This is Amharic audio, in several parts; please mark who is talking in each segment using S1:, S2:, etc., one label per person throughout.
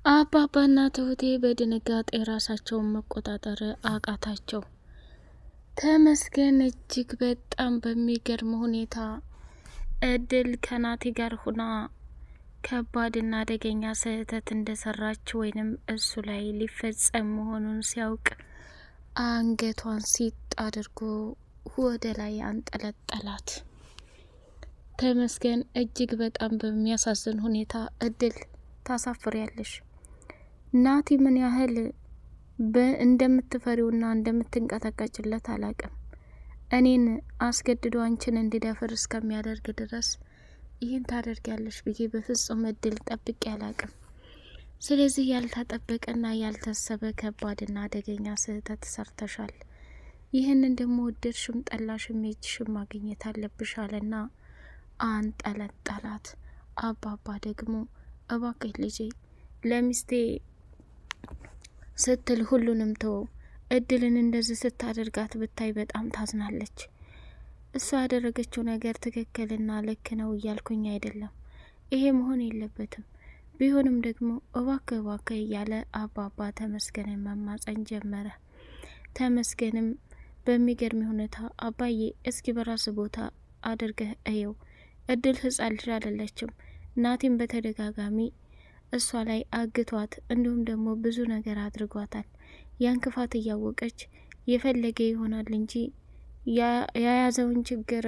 S1: አባባና ትሁቴ በድንጋጤ ራሳቸውን መቆጣጠር አቃታቸው። ተመስገን እጅግ በጣም በሚገርም ሁኔታ እድል ከናቲ ጋር ሁና ከባድና አደገኛ ስህተት እንደሰራች ወይንም እሱ ላይ ሊፈጸም መሆኑን ሲያውቅ አንገቷን ሲጥ አድርጎ ወደ ላይ አንጠለጠላት። ተመስገን እጅግ በጣም በሚያሳዝን ሁኔታ እድል ታሳፍሪያለሽ፣ ናቲ ምን ያህል እንደምትፈሪውና እንደምትንቀጠቀጭለት አላቅም። እኔን አስገድዶ አንቺን እንዲደፍር እስከሚያደርግ ድረስ ይህን ታደርጊያለሽ ብዬ በፍጹም እድል ጠብቄ አላቅም። ስለዚህ ያልተጠበቀና ያልታሰበ ከባድና አደገኛ ስህተት ሰርተሻል። ይህንን ደግሞ ወደድሽም ጠላሽም የእጅሽም ማግኘት አለብሽ አለና አንጠለጠላት። አባባ ደግሞ እባክህ ልጄ ለሚስቴ ስትል ሁሉንም ተወው፣ እድልን እንደዚህ ስታደርጋት ብታይ በጣም ታዝናለች። እሷ ያደረገችው ነገር ትክክልና ልክ ነው እያልኩኝ አይደለም፣ ይሄ መሆን የለበትም። ቢሆንም ደግሞ እባክህ እባክህ እያለ አባባ ተመስገንን መማጸን ጀመረ። ተመስገንም በሚገርም ሁኔታ አባዬ እስኪ በራስ ቦታ አድርገህ እየው፣ እድል ህጻን ልጅ አይደለችም። ናቲም በተደጋጋሚ እሷ ላይ አግቷት እንዲሁም ደግሞ ብዙ ነገር አድርጓታል። ያን ክፋት እያወቀች የፈለገ ይሆናል እንጂ የያዘውን ችግር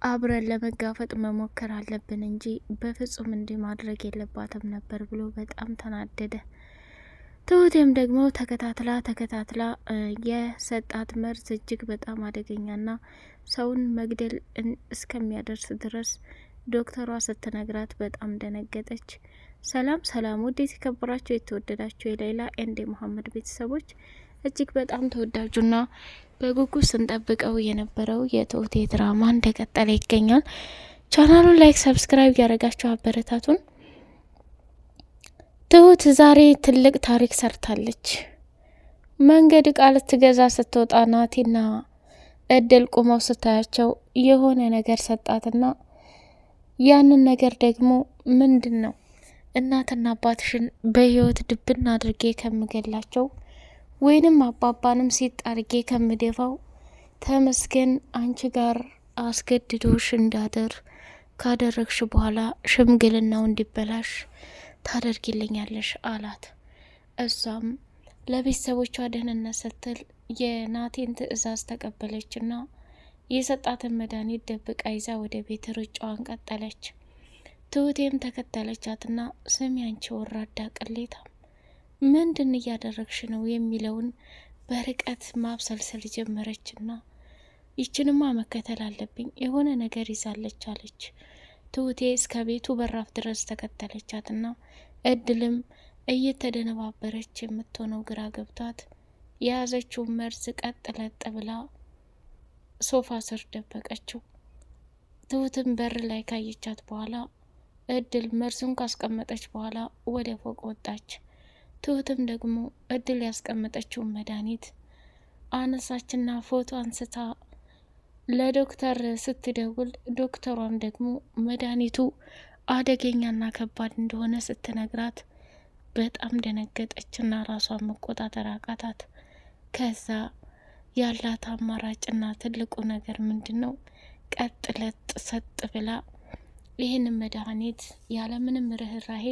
S1: አብረን ለመጋፈጥ መሞከር አለብን እንጂ በፍጹም እንዲህ ማድረግ የለባትም ነበር ብሎ በጣም ተናደደ። ትሁቴም ደግሞ ተከታትላ የሰጣት መርዝ እጅግ በጣም አደገኛና ሰውን መግደል እስከሚያደርስ ድረስ ዶክተሯ ስትነግራት በጣም ደነገጠች። ሰላም ውድ የተከበራችሁ የተወደዳችሁ የሌላ ኤንድ መሐመድ ቤተሰቦች እጅግ በጣም ተወዳጁና በጉጉት ስንጠብቀው የነበረው የትሁቴ ድራማ እንደቀጠለ ይገኛል። ቻናሉን ላይክ፣ ሰብስክራይብ ያደረጋችሁ አበረታቱን። ትሁት ዛሬ ትልቅ ታሪክ ሰርታለች። መንገድ እቃ ልትገዛ ስትወጣ ናቲና እድል ቁመው ስታያቸው የሆነ ነገር ሰጣትና ያንን ነገር ደግሞ ምንድን ነው እናትና አባትሽን በህይወት ድብና አድርጌ ከምገላቸው ወይንም አባባንም ሲጥ አድርጌ ከምደፋው ተመስገን አንቺ ጋር አስገድዶሽ እንዳደር ካደረግሽ በኋላ ሽምግልናው እንዲበላሽ ታደርጊልኛለሽ አላት። እሷም ለቤተሰቦቿ ደህንነት ስትል የናቴን ትዕዛዝ ተቀበለችና የሰጣትን መድኃኒት ደብቃ ይዛ ወደ ቤት ሩጫዋን ቀጠለች። ትሁቴም ተከተለቻትና ስሚ አንቺ ወራዳ ቅሌታም ምንድን እያደረግሽ ነው የሚለውን በርቀት ማብሰልሰል ጀመረችና ይችንማ መከተል አለብኝ የሆነ ነገር ይዛለች አለች። ትሁቴ እስከ ቤቱ በራፍ ድረስ ተከተለቻትና እድልም እየተደነባበረች የምትሆነው ግራ ገብቷት የያዘችውን መርዝ ቀጥ ለጥ ብላ ሶፋ ስር ደበቀችው። ትሁትም በር ላይ ካየቻት በኋላ እድል መርዙን ካስቀመጠች በኋላ ወደ ፎቅ ወጣች። ትሁትም ደግሞ እድል ያስቀመጠችውን መድኃኒት አነሳችና ፎቶ አንስታ ለዶክተር ስትደውል ዶክተሯም ደግሞ መድኃኒቱ አደገኛና ከባድ እንደሆነ ስትነግራት በጣም ደነገጠችና ራሷን መቆጣጠር አቃታት። ከዛ ያላት አማራጭና ትልቁ ነገር ምንድን ነው? ቀጥ ለጥ ሰጥ ብላ ይህንን መድኃኒት ያለምንም ርህራሄ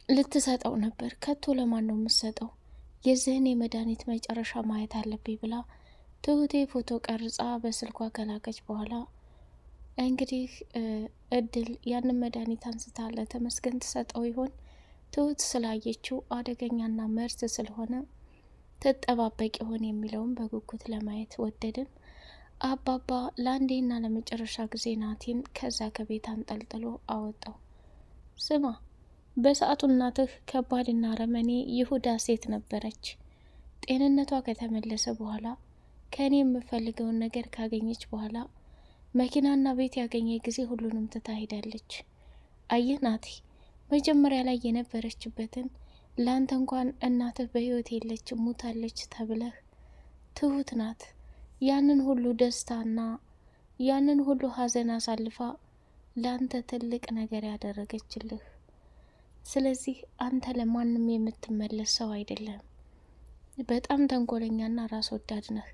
S1: ልትሰጠው ነበር። ከቶ ለማን ነው የምትሰጠው? የዚህን የመድኃኒት መጨረሻ ማየት አለብኝ ብላ ትሁቴ ፎቶ ቀርጻ በስልኳ ከላከች በኋላ እንግዲህ እድል ያንን መድኃኒት አንስታ ለተመስገን ትሰጠው ይሆን? ትሁት ስላየችው አደገኛና መርዝ ስለሆነ ትጠባበቅ ይሆን የሚለውን በጉጉት ለማየት ወደድን። አባባ ለአንዴና ለመጨረሻ ጊዜ ናቲን ከዛ ከቤት አንጠልጥሎ አወጣው። ስማ፣ በሰዓቱ እናትህ ከባድና ረመኔ ይሁዳ ሴት ነበረች። ጤንነቷ ከተመለሰ በኋላ ከእኔ የምፈልገውን ነገር ካገኘች በኋላ መኪናና ቤት ያገኘ ጊዜ ሁሉንም ትታ ሄዳለች። አየህ ናቲ፣ መጀመሪያ ላይ የነበረችበትን ለአንተ እንኳን እናትህ በህይወት የለች ሙታለች ተብለህ ትሁት ናት ያንን ሁሉ ደስታና ያንን ሁሉ ሀዘን አሳልፋ ላንተ ትልቅ ነገር ያደረገችልህ። ስለዚህ አንተ ለማንም የምትመለስ ሰው አይደለም። በጣም ተንኮለኛና ራስ ወዳድ ነህ።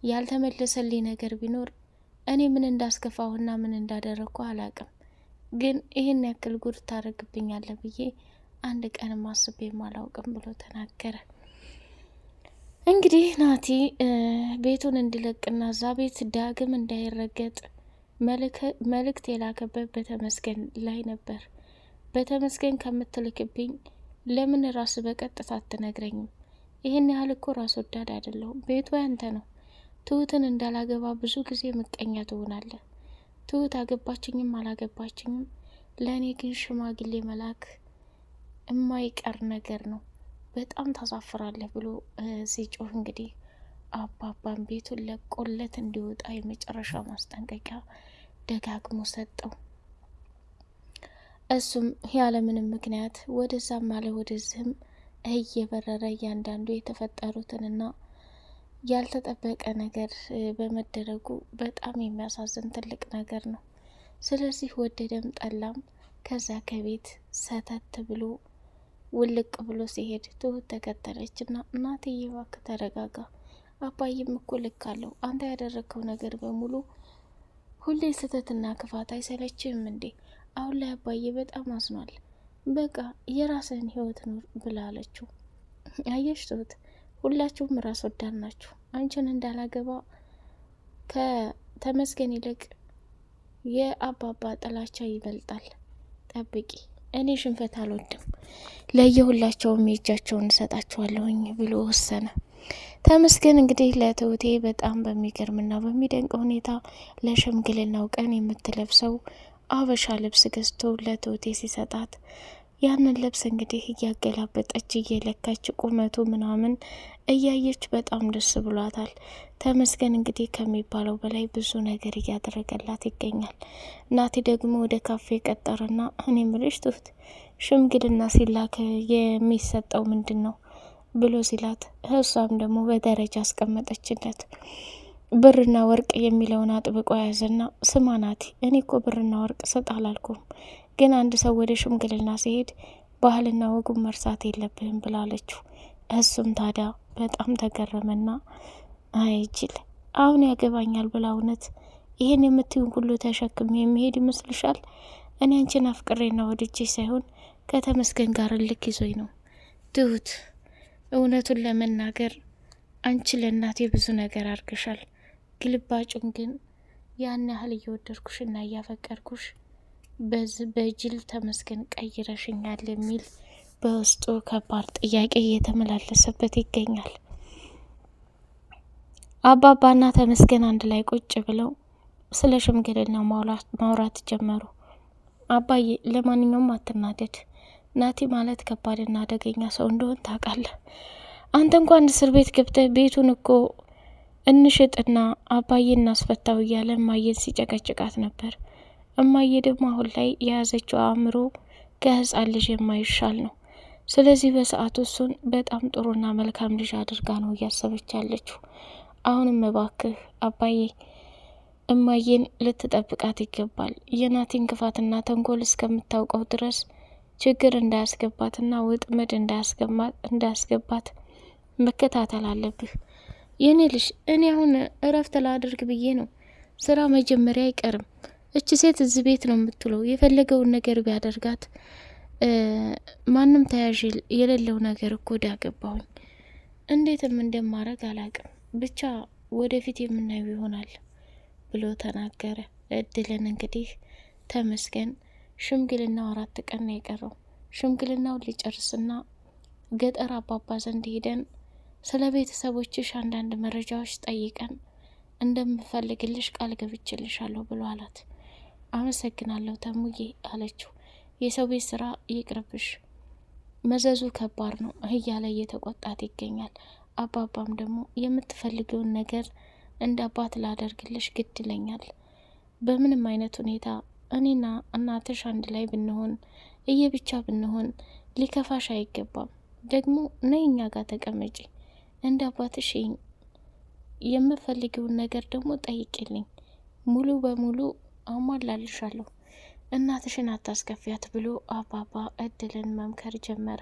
S1: ያልተመለሰልኝ ነገር ቢኖር እኔ ምን እንዳስከፋሁና ምን እንዳደረግኩ አላቅም፣ ግን ይህን ያክል ጉድ ታደርግብኛለህ ብዬ አንድ ቀንም አስቤም አላውቅም ብሎ ተናገረ። እንግዲህ ናቲ ቤቱን እንዲለቅና እዛ ቤት ዳግም እንዳይረገጥ መልእክት የላከበት በተመስገን ላይ ነበር። በተመስገን ከምትልክብኝ ለምን ራስ በቀጥታ አትነግረኝም? ይህን ያህል እኮ ራስ ወዳድ አይደለሁም። ቤቱ ያንተ ነው። ትሁትን እንዳላገባ ብዙ ጊዜ ምቀኛ ትሆናለህ። ትሁት አገባችኝም አላገባችኝም ለእኔ ግን ሽማግሌ መላክ የማይቀር ነገር ነው። በጣም ታሳፍራለህ ብሎ ሲጮህ እንግዲህ አባባን ቤቱን ለቆለት እንዲወጣ የመጨረሻ ማስጠንቀቂያ ደጋግሞ ሰጠው። እሱም ያለምንም ምክንያት ወደዛም አለ ወደዚህም እየበረረ እያንዳንዱ የተፈጠሩትንና ያልተጠበቀ ነገር በመደረጉ በጣም የሚያሳዝን ትልቅ ነገር ነው። ስለዚህ ወደደም ጠላም ከዛ ከቤት ሰተት ብሎ ውልቅ ብሎ ሲሄድ ትሁት ተከተለችና እናትዬ እባክህ ተረጋጋ፣ አባዬም እኮ ልክ አለው። አንተ ያደረግከው ነገር በሙሉ ሁሌ ስህተትና ክፋት አይሰለችም እንዴ? አሁን ላይ አባዬ በጣም አዝኗል። በቃ የራስህን ህይወት ኑር ብላለችው። አየሽ ትሁት፣ ሁላችሁም ራስ ወዳድ ናችሁ። አንቺን እንዳላገባ ከተመስገን ይልቅ የአባባ ጥላቻ ይበልጣል። ጠብቂ፣ እኔ ሽንፈት አልወድም። ለየሁላቸውም የእጃቸውን እሰጣቸዋለሁኝ ብሎ ወሰነ። ተመስገን እንግዲህ ለትሁቴ በጣም በሚገርምና በሚደንቅ ሁኔታ ለሽምግልናው ቀን የምትለብሰው አበሻ ልብስ ገዝቶ ለትሁቴ ሲሰጣት ያንን ልብስ እንግዲህ እያገላበጠች እየለካች ቁመቱ ምናምን እያየች በጣም ደስ ብሏታል። ተመስገን እንግዲህ ከሚባለው በላይ ብዙ ነገር እያደረገላት ይገኛል። ናቲ ደግሞ ወደ ካፌ ቀጠረና እኔ ምልሽ ትሁት፣ ሽምግልና ሲላክ የሚሰጠው ምንድን ነው ብሎ ሲላት፣ እሷም ደግሞ በደረጃ አስቀመጠችለት። ብርና ወርቅ የሚለውን አጥብቆ ያዘና ስማ ናቲ፣ እኔ እኮ ብርና ወርቅ ስጥ አላልኩም፣ ግን አንድ ሰው ወደ ሽምግልና ሲሄድ ባህልና ወጉን መርሳት የለብህም ብላለችው። እሱም ታዲያ በጣም ተገረመና አይጅል አሁን ያገባኛል ብላ እውነት ይሄን የምትዩን ሁሉ ተሸክም የሚሄድ ይመስልሻል? እኔ አንቺን አፍቅሬና ወድጄ ሳይሆን ከተመስገን ጋር ልክ ይዞኝ ነው። ትሁት፣ እውነቱን ለመናገር አንቺ ለእናቴ ብዙ ነገር አድርገሻል። ግልባጩን ግን ያን ያህል እየወደድኩሽና እያፈቀርኩሽ በጅል ተመስገን ቀይረሽኛል የሚል በውስጡ ከባድ ጥያቄ እየተመላለሰበት ይገኛል። አባባና ተመስገን አንድ ላይ ቁጭ ብለው ስለ ሽምግልና ማውራት ጀመሩ። አባዬ፣ ለማንኛውም አትናደድ። ናቲ ማለት ከባድና አደገኛ ሰው እንደሆን ታውቃለህ። አንተ እንኳን እስር ቤት ገብተህ ቤቱን እኮ እንሽጥና አባዬ እናስፈታው እያለ እማዬን ሲጨቀጭቃት ነበር። እማዬ ደግሞ አሁን ላይ የያዘችው አእምሮ ከህፃን ልጅ የማይሻል ነው። ስለዚህ በሰዓቱ እሱን በጣም ጥሩና መልካም ልጅ አድርጋ ነው እያሰበች ያለችው። አሁንም እባክህ አባዬ እማዬን ልትጠብቃት ይገባል። የናቲን ክፋትና ተንኮል እስከምታውቀው ድረስ ችግር እንዳያስገባትና ውጥመድ እንዳያስገባት መከታተል አለብህ። የኔ ልጅ፣ እኔ አሁን እረፍት ላድርግ ብዬ ነው። ስራ መጀመሪያ አይቀርም። እች ሴት እዚህ ቤት ነው የምትለው። የፈለገውን ነገር ቢያደርጋት ማንም ተያዥ የሌለው ነገር እኮ ዳገባሁኝ። እንዴትም እንደማረግ አላቅም። ብቻ ወደፊት የምናየው ይሆናል ብሎ ተናገረ። እድልን እንግዲህ ተመስገን ሽምግልናው 4 ቀን ነው የቀረው። ሽምግልናውን ሊጨርስና ገጠር አባባ ዘንድ ሄደን ስለ ቤተሰቦችሽ አንዳንድ መረጃዎች ጠይቀን እንደምፈልግልሽ ቃል ገብችልሻለሁ ብሎ አላት። አመሰግናለሁ ተሙዬ አለችው። የሰው ቤት ስራ ይቅርብሽ፣ መዘዙ ከባድ ነው እያለ እየተቆጣት ይገኛል። አባባም ደግሞ የምትፈልገውን ነገር እንደ አባት ላደርግልሽ ግድ ይለኛል። በምንም አይነት ሁኔታ እኔና እናትሽ አንድ ላይ ብንሆን እየብቻ ብንሆን ሊከፋሽ አይገባም። ደግሞ ነይ እኛ ጋር ተቀመጪ፣ እንደ አባትሽ የምፈልገውን ነገር ደግሞ ጠይቅልኝ፣ ሙሉ በሙሉ አሟላልሻለሁ። እናትሽን አታስከፊያት ብሎ አባባ እድልን መምከር ጀመረ።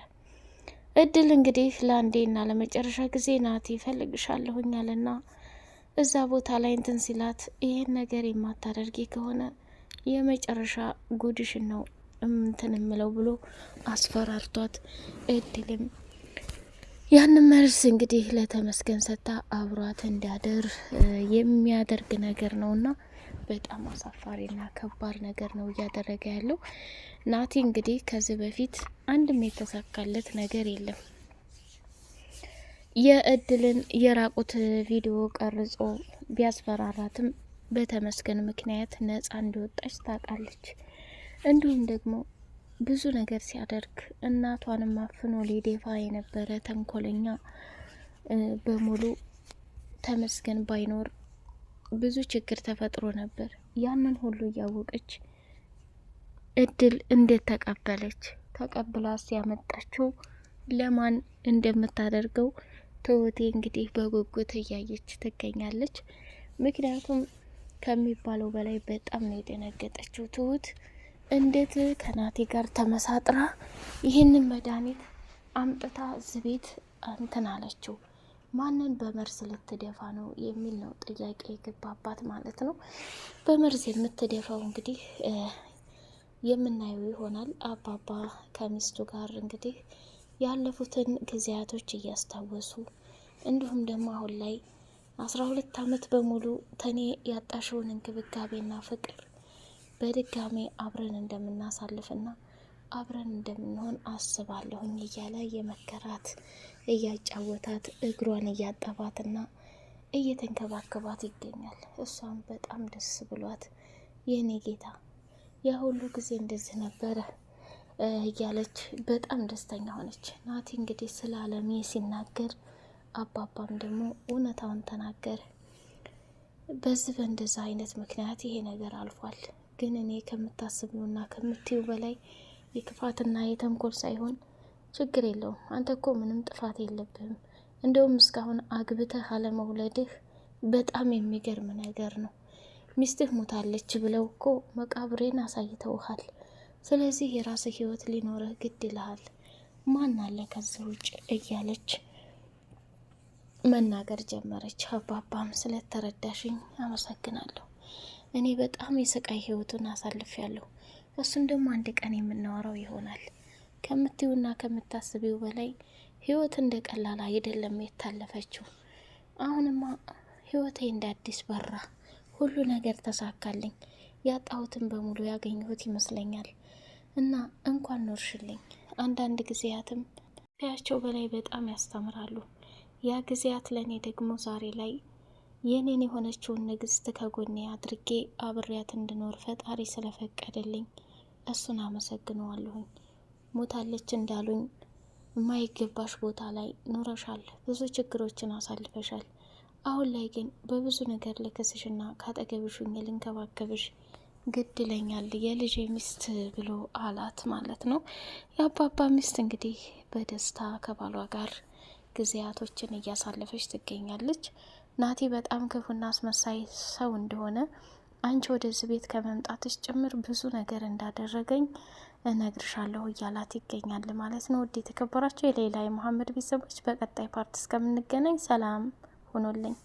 S1: እድል እንግዲህ ለአንዴና ለመጨረሻ ጊዜ ናቲ ይፈልግሻለሁኛልና እዛ ቦታ ላይ እንትን ሲላት ይሄን ነገር የማታደርጊ ከሆነ የመጨረሻ ጉድሽን ነው እንትን ምለው ብሎ አስፈራርቷት እድልም ያንን መልስ እንግዲህ ለተመስገን ሰታ አብሯት እንዲያደር የሚያደርግ ነገር ነውና በጣም አሳፋሪና ከባድ ነገር ነው እያደረገ ያለው ናቲ። እንግዲህ ከዚህ በፊት አንድም የተሳካለት ነገር የለም። የእድልን የራቁት ቪዲዮ ቀርጾ ቢያስፈራራትም በተመስገን ምክንያት ነጻ እንዲወጣች ታውቃለች። እንዲሁም ደግሞ ብዙ ነገር ሲያደርግ እናቷንም አፍኖ ሊደፋ የነበረ ተንኮለኛ በሙሉ ተመስገን ባይኖር ብዙ ችግር ተፈጥሮ ነበር። ያንን ሁሉ እያወቀች እድል እንዴት ተቀበለች? ተቀብላ ሲያመጣችው ለማን እንደምታደርገው ትሁቴ እንግዲህ በጉጉት እያየች ትገኛለች። ምክንያቱም ከሚባለው በላይ በጣም ነው የደነገጠችው ትሁት። እንዴት ከናቴ ጋር ተመሳጥራ ይህንን መድኃኒት አምጥታ እዚህ ቤት እንትን አለችው? ማንን በመርዝ ልትደፋ ነው የሚል ነው ጥያቄ የገባባት ማለት ነው። በመርዝ የምትደፋው እንግዲህ የምናየው ይሆናል። አባባ ከሚስቱ ጋር እንግዲህ ያለፉትን ጊዜያቶች እያስታወሱ እንዲሁም ደግሞ አሁን ላይ 12 ዓመት በሙሉ ተኔ ያጣሽውን እንክብካቤና ፍቅር በድጋሜ አብረን እንደምናሳልፍና አብረን እንደምንሆን አስባለሁኝ እያለ የመከራት እያጫወታት እግሯን እያጠባትና እየተንከባከባት ይገኛል። እሷም በጣም ደስ ብሏት የኔ ጌታ ያ ሁሉ ጊዜ እንደዚህ ነበረ እያለች በጣም ደስተኛ ሆነች። ናቲ እንግዲህ ስለ አለሜ ሲናገር አባባም ደግሞ እውነታውን ተናገረ። በዚህ በእንደዛ አይነት ምክንያት ይሄ ነገር አልፏል። ግን እኔ ከምታስቢውና ከምትዩ በላይ የክፋትና የተንኮል ሳይሆን ችግር የለውም። አንተ እኮ ምንም ጥፋት የለብህም። እንደውም እስካሁን አግብተህ አለመውለድህ በጣም የሚገርም ነገር ነው። ሚስትህ ሞታለች ብለው እኮ መቃብሬን አሳይተውሃል። ስለዚህ የራስህ ህይወት ሊኖርህ ግድ ይልሃል። ማን አለ ከዚህ ውጭ እያለች መናገር ጀመረች። አባባም ስለተረዳሽኝ አመሰግናለሁ። እኔ በጣም የስቃይ ህይወቱን አሳልፌያለሁ። እሱን ደግሞ አንድ ቀን የምናወራው ይሆናል። ከምትዩና ከምታስቢው በላይ ህይወት እንደ ቀላል አይደለም የታለፈችው። አሁንማ ህይወቴ እንደ አዲስ በራ። ሁሉ ነገር ተሳካልኝ። ያጣሁትን በሙሉ ያገኘሁት ይመስለኛል። እና እንኳን ኖርሽልኝ። አንዳንድ ጊዜያትም ከያቸው በላይ በጣም ያስተምራሉ። ያ ጊዜያት ለእኔ ደግሞ ዛሬ ላይ የኔን የሆነችውን ንግስት ከጎኔ አድርጌ አብሬያት እንድኖር ፈጣሪ ስለፈቀደልኝ እሱን አመሰግነዋለሁኝ። ሞታለች እንዳሉኝ የማይገባሽ ቦታ ላይ ኖረሻል፣ ብዙ ችግሮችን አሳልፈሻል። አሁን ላይ ግን በብዙ ነገር ልክስሽና ካጠገብሽ ሆኜ ልንከባከብሽ ግድ ይለኛል የልጄ ሚስት ብሎ አላት ማለት ነው። የአባባ ሚስት እንግዲህ በደስታ ከባሏ ጋር ጊዜያቶችን እያሳለፈች ትገኛለች። ናቲ በጣም ክፉና አስመሳይ ሰው እንደሆነ አንቺ ወደዚህ ቤት ከመምጣትሽ ጭምር ብዙ ነገር እንዳደረገኝ እነግርሻለሁ እያላት ይገኛል ማለት ነው። ውድ የተከበራቸው የሌላ የመሐመድ ቤተሰቦች በቀጣይ ፓርት እስከምንገናኝ ሰላም ሆኖልኝ